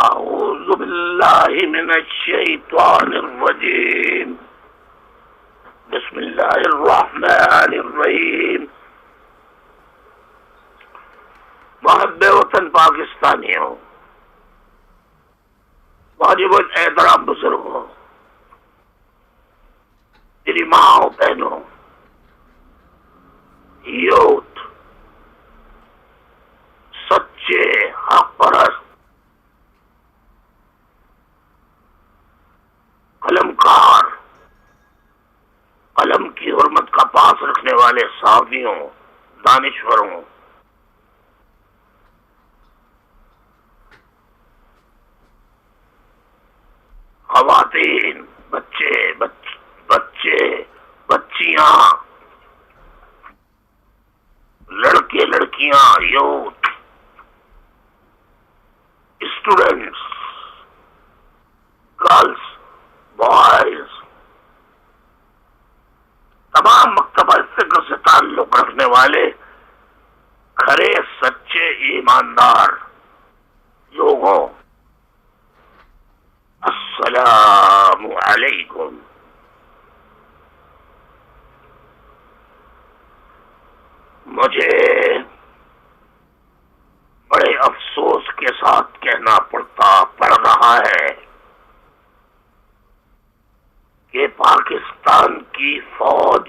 أعوذ بالله من الشيطان الرجيم. بسم الله الرحمن الرحیم. محب وطن پاکستانیوں، واجب الاحترام بزرگوں، میری ماں بہنوں، یوتھ، سچے حق پرست، قلمکار، قلم کی حرمت کا پاس رکھنے والے صحافیوں، دانشوروں، خواتین، بچیاں، لڑکے لڑکیاں، یوتھ، اسٹوڈنٹس، گرلز، بوائز، تمام مکتبہ فکر سے تعلق رکھنے والے کھرے سچے ایماندار لوگوں، السلام علیکم. مجھے بڑے افسوس کے ساتھ کہنا پڑ رہا ہے کہ پاکستان کی فوج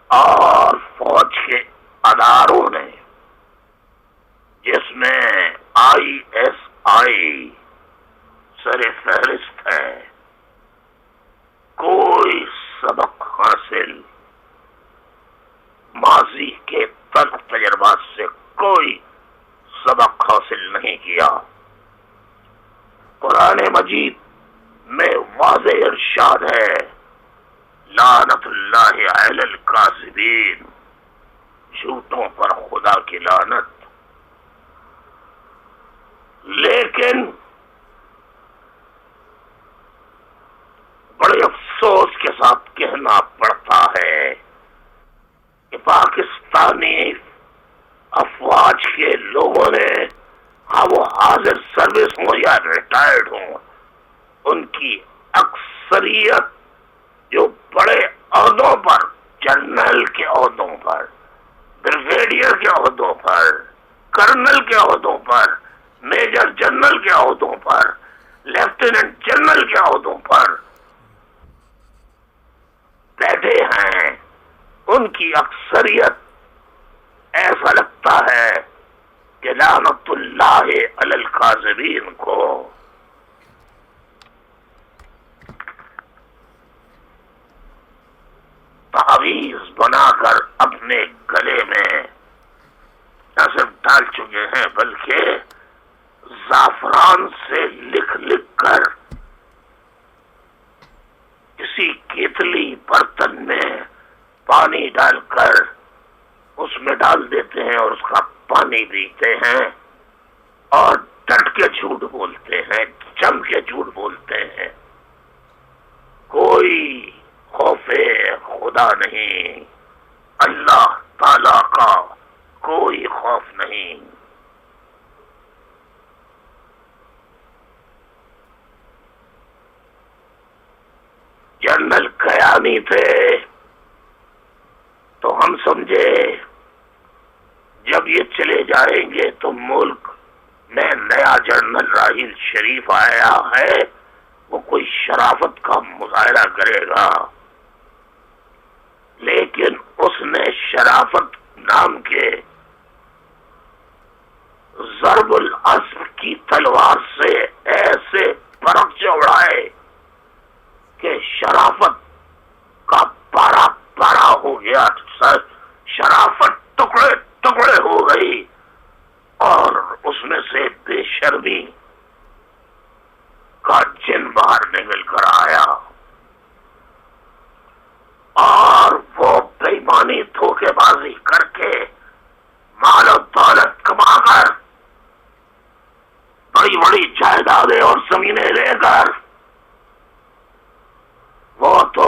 اور فوج کے اداروں نے، جس میں ISI سر فہرست ہے، کوئی سبق حاصل ماضی کے تلخ تجربات سے کوئی سبق حاصل نہیں کیا. قرآن مجید میں واضح ارشاد ہے، لعنت اللہ علی الکاذبین، جھوٹوں پر خدا کی لعنت. لیکن بڑے افسوس کے ساتھ کہنا پڑتا ہے کہ پاکستانی افواج کے لوگوں نے، ہاں وہ حاضر سروس ہوں یا ریٹائرڈ ہوں، ان کی اکثریت جو بڑے عہدوں پر، جنرل کے عہدوں پر، بریگیڈیئر کے عہدوں پر، کرنل کے عہدوں پر، میجر جنرل کے عہدوں پر، لیفٹیننٹ جنرل کے عہدوں پر بیٹھے ہیں، ان کی اکثریت ایسا لگتا ہے کہ لعنت اللہ علی الکاذبین کو تعویذ بنا کر اپنے گلے میں نہ صرف ڈال چکے ہیں، بلکہ زعفران سے لکھ کر کسی کیتلی برتن میں پانی ڈال کر اس میں ڈال دیتے ہیں اور اس کا پانی پیتے ہیں، اور ڈٹ کے جھوٹ بولتے ہیں، جم کے جھوٹ بولتے ہیں. کوئی خوف خدا نہیں، اللہ تعالی کا کوئی خوف نہیں. جنرل قیانی تھے تو ہم سمجھے جب یہ چلے جائیں گے تو ملک میں نیا جنرل راحیل شریف آیا ہے، وہ کوئی شرافت کا مظاہرہ کرے گا. لیکن اس نے شرافت نام کے ضرب العصر کی تلوار سے ایسے برق چوڑائے کہ شرافت کا پارا پارا ہو گیا، شرافت ٹکڑے ٹکڑے ہو گئی، اور اس میں سے بے شرمی کا جن باہر نکل کر آیا، اور وہ بےایمانی دھوکے بازی کر کے مال و دولت کما کر بڑی بڑی جائیدادیں اور زمینیں لے کر وہ تو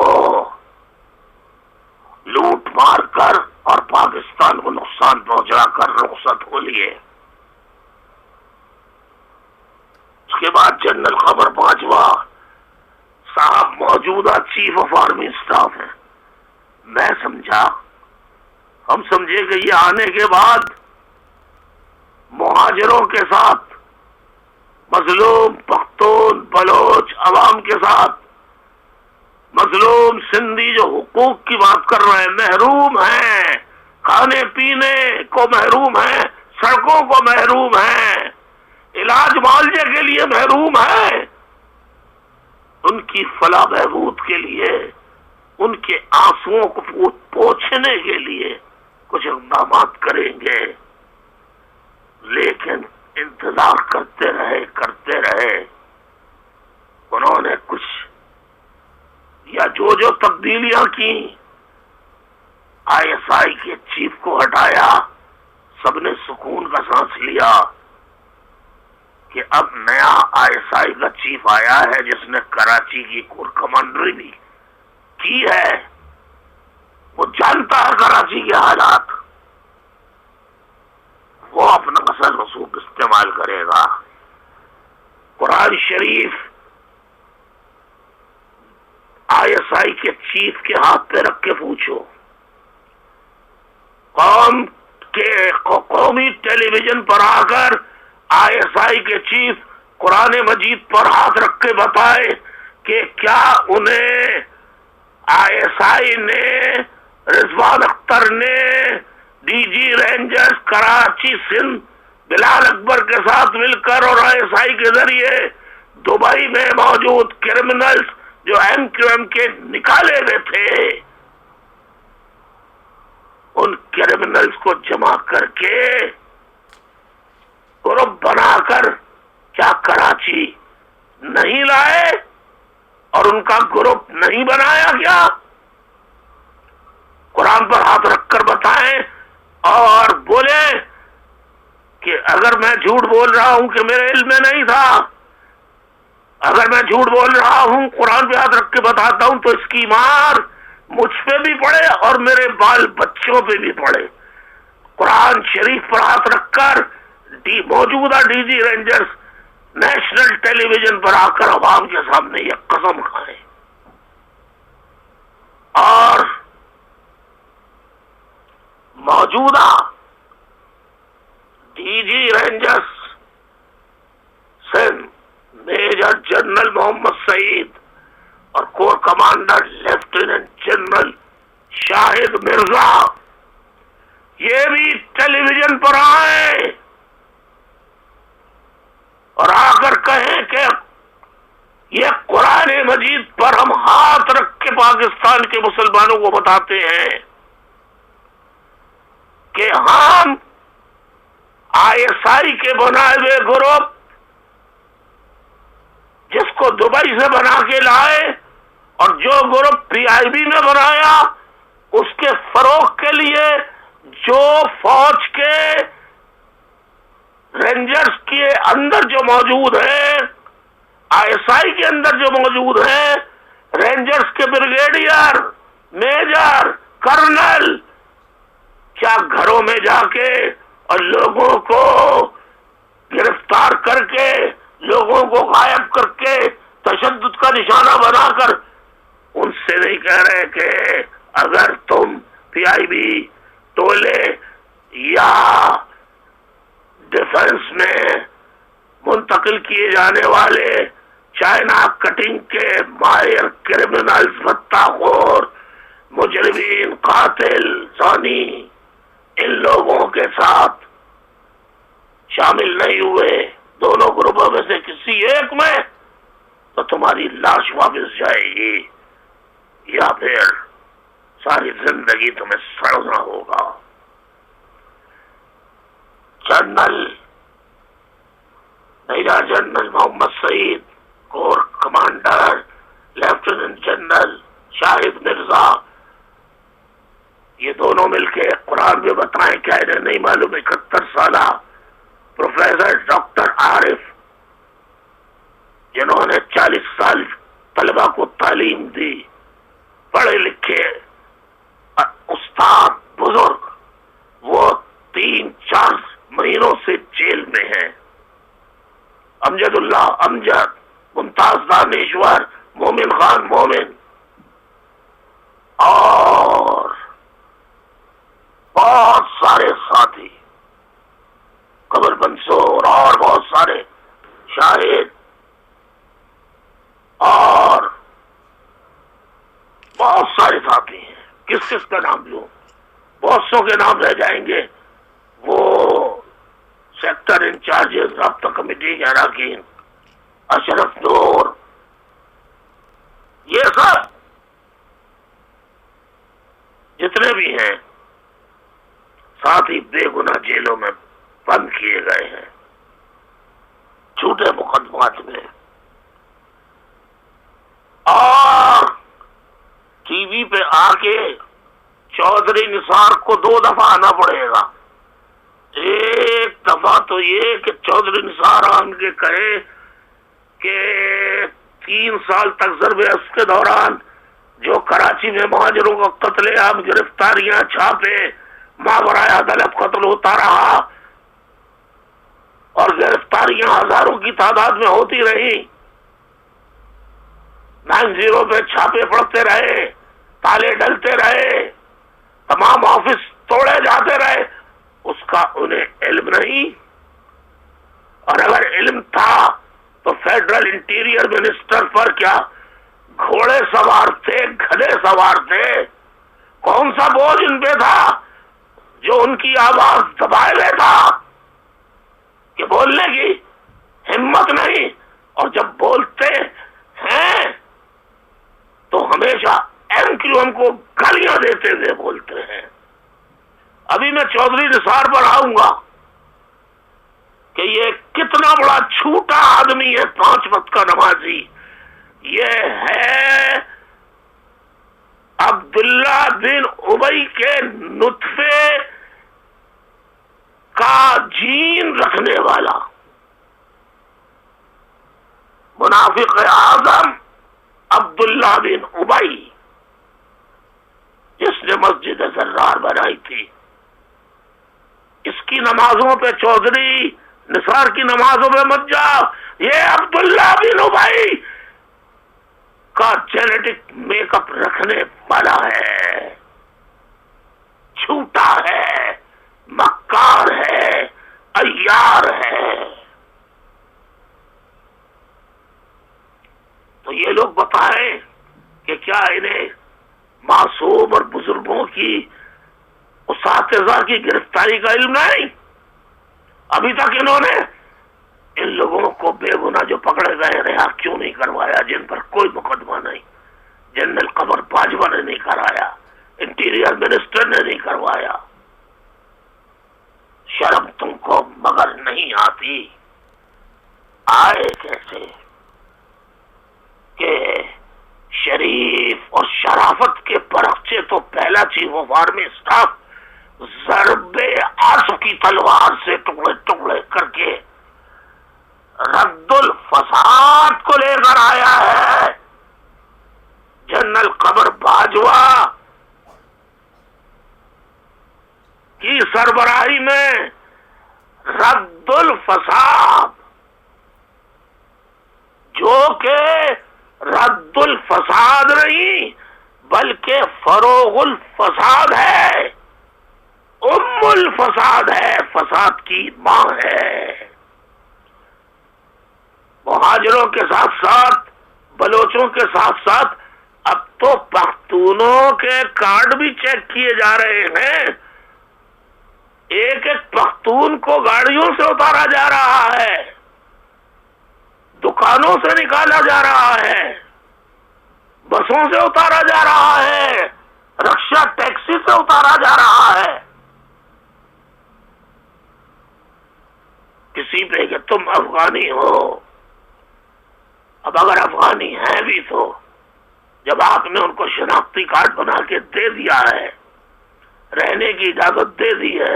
لوٹ مار کر اور پاکستان کو نقصان پہنچا کر رخصت ہو لیے. کے بعد جنرل قمر باجوہ صاحب موجودہ چیف آف آرمی اسٹاف ہیں. میں سمجھا، ہم سمجھے کہ یہ آنے کے بعد مہاجروں کے ساتھ، مظلوم پختون بلوچ عوام کے ساتھ، مظلوم سندھی جو حقوق کی بات کر رہے ہیں، محروم ہیں، کھانے پینے کو محروم ہیں، سڑکوں کو محروم ہیں، علاج معالجے کے لیے محروم ہیں، ان کی فلاح بہبود کے لیے، ان کے آنسوؤں کو پوچھنے کے لیے کچھ اقدامات کریں گے. لیکن انتظار کرتے رہے. انہوں نے کچھ یا جو تبدیلیاں کی، ISI کے چیف کو ہٹایا، سب نے سکون کا سانس لیا کہ اب نیا ISI کا چیف آیا ہے جس نے کراچی کی کور کمانڈری بھی کی ہے. وہ جانتا ہے کراچی کے حالات، وہ اپنا اثر رسوخ استعمال کرے گا. قرآن شریف ISI کے چیف کے ہاتھ پہ رکھ کے پوچھو، قومی ٹیلی ویژن پر آ کر ISI کے چیف قرآن مجید پر ہاتھ رکھ کے بتائے کہ کیا انہیں ISI نے، رضوان اختر نے، DG رینجرز کراچی سندھ بلال اکبر کے ساتھ مل کر اور ISI کے ذریعے دبئی میں موجود کرمنلز جو MQM کے نکالے ہوئے تھے، ان کرمنلز کو جمع کر کے گروپ بنا کر کیا کراچی نہیں لائے اور ان کا گروپ نہیں بنایا؟ کیا قرآن پر ہاتھ رکھ کر بتائیں اور بولے کہ اگر میں جھوٹ بول رہا ہوں کہ میرے علم میں نہیں تھا، اگر میں جھوٹ بول رہا ہوں قرآن پہ ہاتھ رکھ کے بتاتا ہوں تو اس کی مار مجھ پہ بھی پڑے اور میرے بال بچوں پہ بھی پڑے. قرآن شریف پر ہاتھ رکھ کر موجودہ DG رینجرز نیشنل ٹیلی ویژن پر آ کر عوام کے سامنے یہ قسم کھائیں اور موجودہ DG Rangers Sindh major general Muhammad Saeed اور corps commander lieutenant general Shahid Mirza یہ بھی ٹیلی ویژن پر آئے اور آ کر کہیں کہ یہ قرآن مجید پر ہم ہاتھ رکھ کے پاکستان کے مسلمانوں کو بتاتے ہیں کہ ہم ISI کے بنائے ہوئے گروپ جس کو دبئی سے بنا کے لائے اور جو گروپ PIB میں بنایا اس کے فروغ کے لیے جو فوج کے رینجرز کے اندر جو موجود ہیں، ISI کے اندر جو موجود ہیں، رینجرز کے بریگیڈیئر، میجر، کرنل، کیا گھروں میں جا کے اور لوگوں کو گرفتار کر کے، لوگوں کو غائب کر کے، تشدد کا نشانہ بنا کر ان سے نہیں کہہ رہے کہ اگر تم PIB ٹولے یا ڈیفنس میں منتقل کیے جانے والے چائنا کٹنگ کے ماہر کرمنلز، بھتہ خور، مجرمین، قاتل، زانی ان لوگوں کے ساتھ شامل نہیں ہوئے دونوں گروپوں میں سے کسی ایک میں، تو تمہاری لاش واپس جائے گی یا پھر ساری زندگی تمہیں سڑنا ہوگا. Major general Muhammad Saeed, corps commander lieutenant general Shahid Mirza, یہ دونوں مل کے قرآن میں بتائیں کیا انہیں نہیں معلوم 71 سالہ پروفیسر ڈاکٹر عارف جنہوں نے 40 سال طلبہ کو تعلیم دی، پڑھے لکھے استاد بزرگ، وہ 3-4 مہینوں سے جیل میں ہیں. امجد پیشور مومن خان مومن اور بہت سارے ساتھی، قمر منصور اور بہت سارے شاہد اور بہت سارے ساتھی ہیں. کس کس کا نام لوں؟ بہت سو کے نام رہ جائیں گے. وہ سیکٹر انچارج رابطہ کمیٹی کے اراکین، اشرف نور، یہ سب جتنے بھی ہیں ساتھ ہی بے گناہ جیلوں میں بند کیے گئے ہیں جھوٹے مقدمات میں. اور ٹی وی پہ آ کے چودھری نثار کو 2 دفعہ آنا پڑے گا. ایک دفعہ تو یہ کہ چودھری نثار آن کے کہے کہ 3 سال تک ضرب اس کے دوران جو کراچی میں مہاجروں کا قتل عام، گرفتاریاں، چھاپے، ماورائے عدالت قتل ہوتا رہا اور گرفتاریاں ہزاروں کی تعداد میں ہوتی رہی، 90 پہ چھاپے پڑتے رہے، تالے ڈلتے رہے، تمام آفس توڑے جاتے رہے، اس کا انہیں علم نہیں. اور اگر علم تھا تو فیڈرل انٹیریئر منسٹر پر کیا گھوڑے سوار تھے، گدھے سوار تھے؟ کون سا بوجھ ان پہ تھا جو ان کی آواز دبائے لیتا کہ بولنے کی ہمت نہیں؟ اور جب بولتے ہیں تو ہمیشہ ایم کو گالیاں دیتے ہوئے بولتے ہیں. ابھی میں چودھری نثار پر آؤں گا کہ یہ کتنا بڑا چھوٹا آدمی ہے، 5 وقت کا نمازی. یہ ہے عبداللہ بن ابی کے نطفے کا جین رکھنے والا منافق اعظم عبداللہ بن ابی، جس نے مسجد زرار بنائی تھی. اس کی نمازوں پہ چودھری نثار کی نمازوں پہ مت جاؤ. یہ عبداللہ بن ابی کا جینیٹک میک اپ رکھنے والا ہے، چھوٹا ہے، مکار ہے، عیار ہے. تو یہ لوگ بتائیں کہ کیا انہیں معصوم اور بزرگوں کی، اساتذہ کی گرفتاری کا علم نہیں؟ ابھی تک انہوں نے ان لوگوں کو بے گناہ جو پکڑے گئے رہا کیوں نہیں کروایا، جن پر کوئی مقدمہ نہیں؟ جنرل قمر باجوہ نے نہیں کرایا، انٹیریئر منسٹر نے نہیں کروایا. شرم تم کو مگر نہیں آتی؟ آئے کیسے کہ شریف اور شرافت کے پرخچے تو پہلا چیف آف آرمی اسٹاف ضرب اسب کی تلوار سے ٹکڑے ٹکڑے کر کے رد الفساد کو لے کر آیا ہے. جنرل قمر باجوہ کی سربراہی میں رد الفساد، جو کہ رد الفساد نہیں بلکہ فروغ الفساد ہے، ام الفساد ہے، فساد کی ماں ہے. مہاجروں کے ساتھ ساتھ، بلوچوں کے ساتھ ساتھ اب تو پختونوں کے کارڈ بھی چیک کیے جا رہے ہیں. ایک ایک پختون کو گاڑیوں سے اتارا جا رہا ہے، دکانوں سے نکالا جا رہا ہے، بسوں سے اتارا جا رہا ہے، رکشا ٹیکسی سے اتارا جا رہا ہے. کسی پہ کہ تم افغانی ہو. اب اگر افغانی ہیں بھی تو جب آپ نے ان کو شناختی کارڈ بنا کے دے دیا ہے، رہنے کی اجازت دے دی ہے،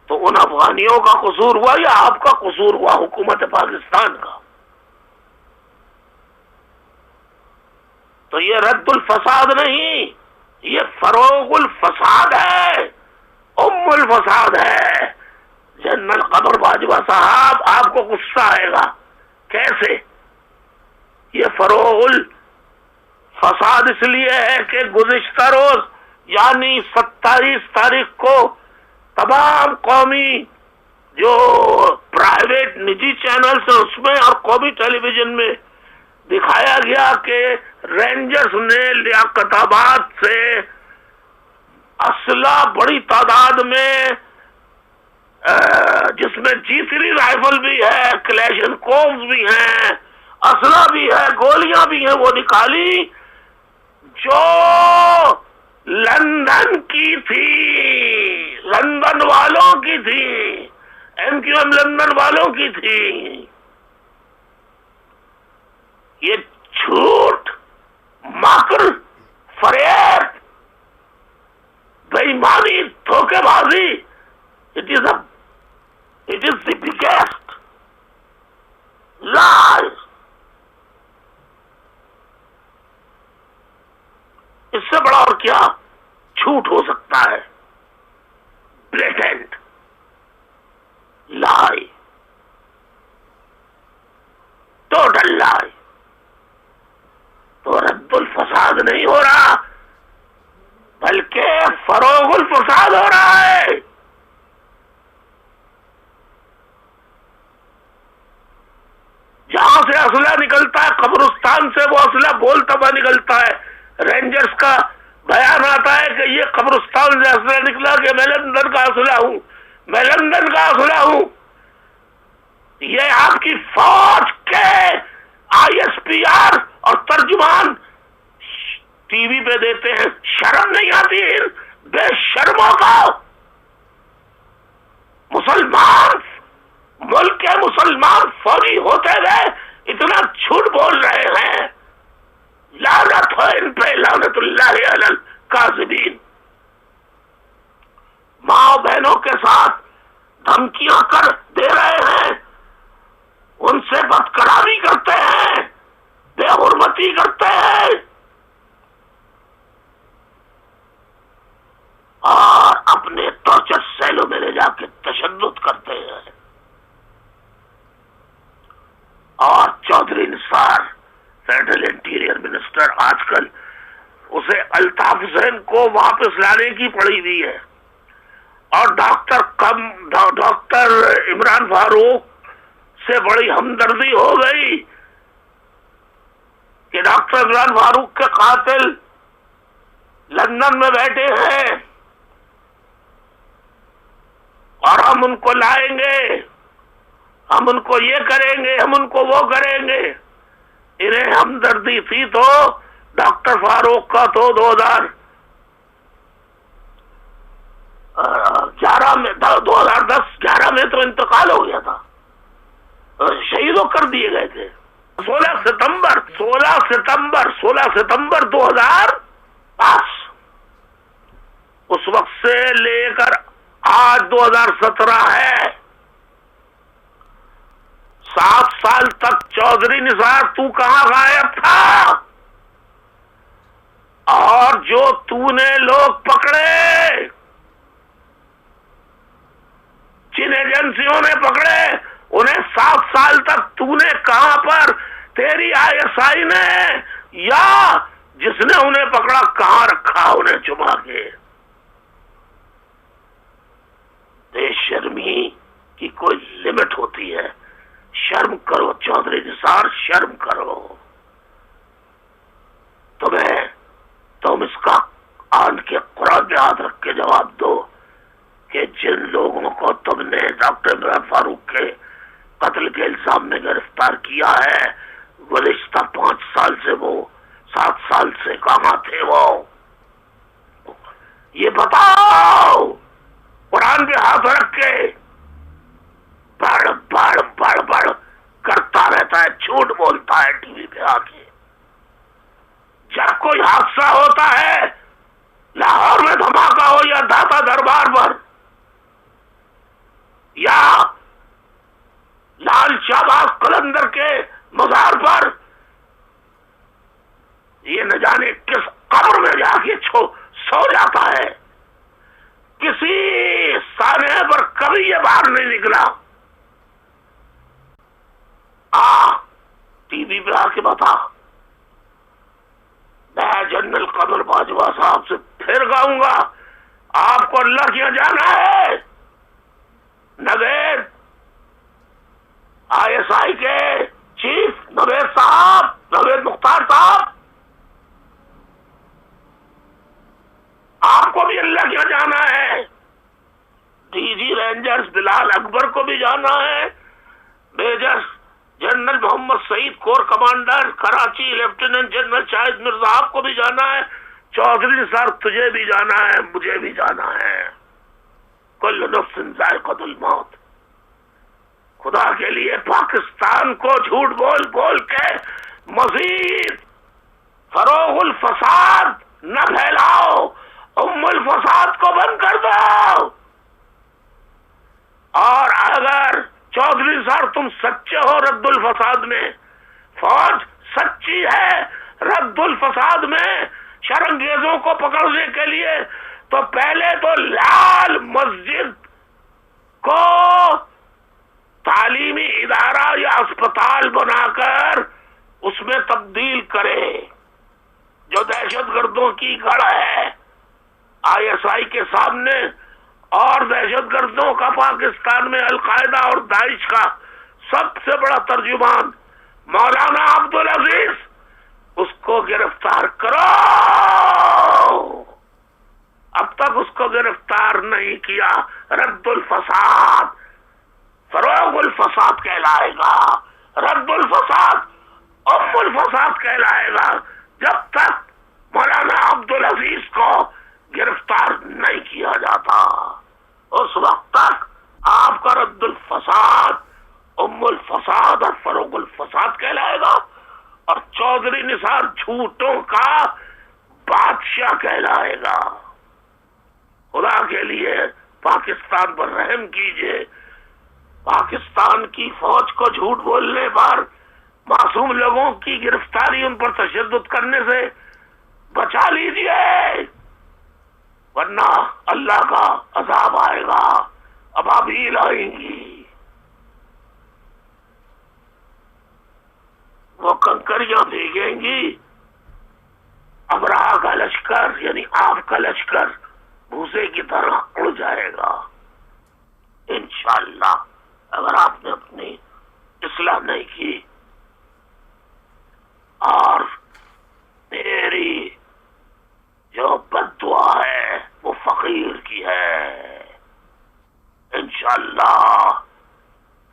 تو ان افغانیوں کا قصور ہوا یا آپ کا قصور ہوا، حکومت پاکستان کا؟ تو یہ رد الفساد نہیں، یہ فروغ الفساد ہے، ام الفساد ہے. جنرل قمر باجوہ صاحب، آپ کو غصہ آئے گا. کیسے یہ فروغ الفساد اس لیے ہے کہ گزشتہ روز یعنی 27 تاریخ کو تمام قومی جو پرائیویٹ نجی چینلز ہیں اس میں اور قومی ٹیلی ویژن میں دکھایا گیا کہ رینجرز نے لیاقت آباد سے اسلحہ بڑی تعداد میں جس میں G3 رائفل بھی ہے، کلیشن کووز بھی ہیں، اسلحہ بھی ہے، گولیاں بھی ہیں، وہ نکالی جو لندن کی تھی، لندن والوں کی تھی، MQM لندن والوں کی تھی. یہ جھوٹ، مکر، فریب، بے ایمانی، دھوکے بازی، it is the biggest lie. اس سے بڑا اور کیا جھوٹ ہو سکتا ہے؟ بلیٹنٹ لائی، ٹوٹل لائی. تو رد الفساد نہیں ہو رہا بلکہ فروغ الفساد ہو رہا ہے. جہاں سے اسلحہ نکلتا ہے قبرستان سے وہ اسلحہ بولتا ہوا نکلتا ہے. رینجرز کا بیان آتا ہے کہ یہ قبرستان سے اسلحہ نکلا کہ میں لندن کا اسلحہ ہوں، میں لندن کا اسلحہ ہوں. یہ آپ کی فوج کے ISPR اور ترجمان ٹی وی پہ دیتے ہیں. شرم نہیں آتی ان بے شرموں کو؟ مسلمان ملک کے مسلمان فوجی ہوتے ہوئے اتنا جھوٹ بول رہے ہیں. لعنت ہو ان پہ، لعنت اللہ علی الکاذبین. ماں بہنوں کے ساتھ دھمکیاں کر دے رہے ہیں، ان سے بد کلامی کرتے ہیں، بے حرمتی کرتے ہیں اور اپنے ٹارچر سیلوں میں لے جا کے تشدد کرتے ہیں. اور چودھری نثار فیڈرل انٹیریئر منسٹر آج کل اسے الطاف حسین کو واپس لانے کی پڑی ہوئی ہے، اور ڈاکٹر عمران فاروق سے بڑی ہمدردی ہو گئی کہ ڈاکٹر عمران فاروق کے قاتل لندن میں بیٹھے ہیں اور ہم ان کو لائیں گے، ہم ان کو یہ کریں گے، ہم ان کو وہ کریں گے. انہیں ہمدردی تھی تو ڈاکٹر فاروق کا تو 2010-11 میں تو انتقال ہو گیا تھا، شہید کر دیے گئے تھے. 16 ستمبر 2005 اس وقت سے لے کر آج 2017 ہے، 7 سال تک چودھری نثار تو کہاں غائب تھا؟ اور جو تو نے لوگ پکڑے، جن ایجنسیوں نے پکڑے، انہیں 7 سال تک تو نے کہاں پر، تیری ISI نے یا جس نے انہیں پکڑا کہاں رکھا انہیں چھپا کے؟ بے شرمی کی کوئی لمٹ ہوتی ہے. شرم کرو چودھری نثار، شرم کرو. تم اس کا آن کے قرآن پہ ہاتھ رکھ کے جواب دو کہ جن لوگوں کو تم نے ڈاکٹر عمران فاروق کے قتل کے الزام میں گرفتار کیا ہے، گزشتہ 5 سال سے، وہ 7 سال سے کہاں تھے؟ وہ یہ بتاؤ. قرآن پہ ہاتھ رکھ کے بڑ کرتا رہتا ہے، جھوٹ بولتا ہے ٹی وی پہ آ کے. جب کوئی حادثہ ہوتا ہے، لاہور میں دھماکہ ہو یا داتا دربار پر یا لال شہباز قلندر کے مزار پر، یہ نہ جانے کس قبر میں جا کے سو جاتا ہے. کسی سانحے پر کبھی یہ باہر نہیں نکلا. ٹی وی پہ آ کے بتا میں جنرل قمر باجوہ صاحب سے پھر گاؤں گا، آپ کو اللہ کیا جانا ہے؟ نوید ISI کے چیف نوید صاحب، نوید مختار صاحب، آپ کو بھی اللہ کیا جانا ہے؟ DG رینجرز بلال اکبر کو بھی جانا ہے، major general Muhammad Saeed corps commander Karachi lieutenant general Shahid Mirza آپ کو بھی جانا ہے، چودھری سر تجھے بھی جانا ہے، مجھے بھی جانا ہے، کل نفس ذائقۃ الموت۔ خدا کے لیے پاکستان کو جھوٹ بول بول کے مزید فروغ الفساد نہ پھیلاؤ، الفساد کو بند کر دو۔ اور اگر چودھری سر تم سچے ہو رد الفساد میں، فوج سچی ہے رد الفساد میں شرنگیزوں کو پکڑنے کے لیے، تو پہلے تو لال مسجد کو تعلیمی ادارہ یا اسپتال بنا کر اس میں تبدیل کرے، جو دہشت گردوں کی گڑھ ہے ISI کے سامنے، اور دہشت گردوں کا پاکستان میں القاعدہ اور داعش کا سب سے بڑا ترجمان مولانا عبدالعزیز، اس کو گرفتار کرو۔ اب تک اس کو گرفتار نہیں کیا، رد الفساد فروغ الفساد کہلائے گا، رد الفساد الفساد کہلائے گا، جب تک مولانا عبدالعزیز کو گرفتار نہیں کیا جاتا۔ اس وقت تک آپ کا رد الفساد الفساد اور فروغ الفساد کہلائے گا، اور چودھری نثار جھوٹوں کا بادشاہ کہلائے گا۔ خدا کے لیے پاکستان پر رحم کیجئے، پاکستان کی فوج کو جھوٹ بولنے پر، معصوم لوگوں کی گرفتاری، ان پر تشدد کرنے سے بچا لیجئے، ورنہ اللہ کا عذاب آئے گا، ابابیل آئیں گی، وہ کنکریاں بھیگیں گی، ابراہ کا لشکر یعنی آپ کا لشکر بھوسے کی طرح اڑ جائے گا انشاءاللہ، اگر آپ نے اپنی اصلاح نہیں کی۔ اور میری جو بد دعا ہے وہ فقیر کی ہے، انشاءاللہ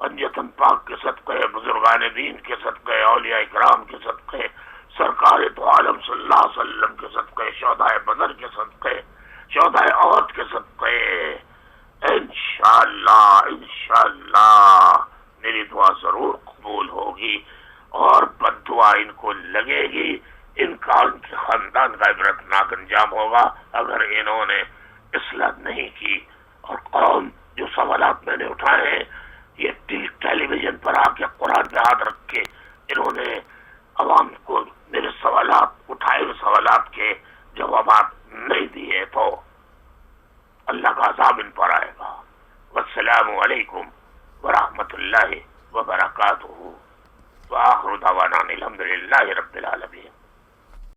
پنجتن پاک کے صدقے، بزرگان دین کے صدقے، اولیاء اکرام کے صدقے، سرکار تو عالم صلی اللہ علیہ وسلم کے صدقے، شہدائے بدر کے صدقے، شہدائے احد کے صدقے، انشاءاللہ میری دعا ضرور قبول ہوگی، اور بد دعا ان کو لگے گی، ان کا ان کے خاندان کا عبرتناک انجام ہوگا اگر انہوں نے اصلاح نہیں کی۔ اور قوم جو سوالات میں نے اٹھائے ہیں، یہ ٹیلی ویژن پر آ کے قرآن پہ ہاتھ رکھ کے انہوں نے عوام کو میرے سوالات، اٹھائے ہوئے سوالات کے جوابات نہیں دیے، تو اللہ کا عذاب ان پر آئے گا۔ والسلام علیکم ورحمۃ اللہ وبرکاتہ، وآخر دعوانا الحمدللہ رب العالمین۔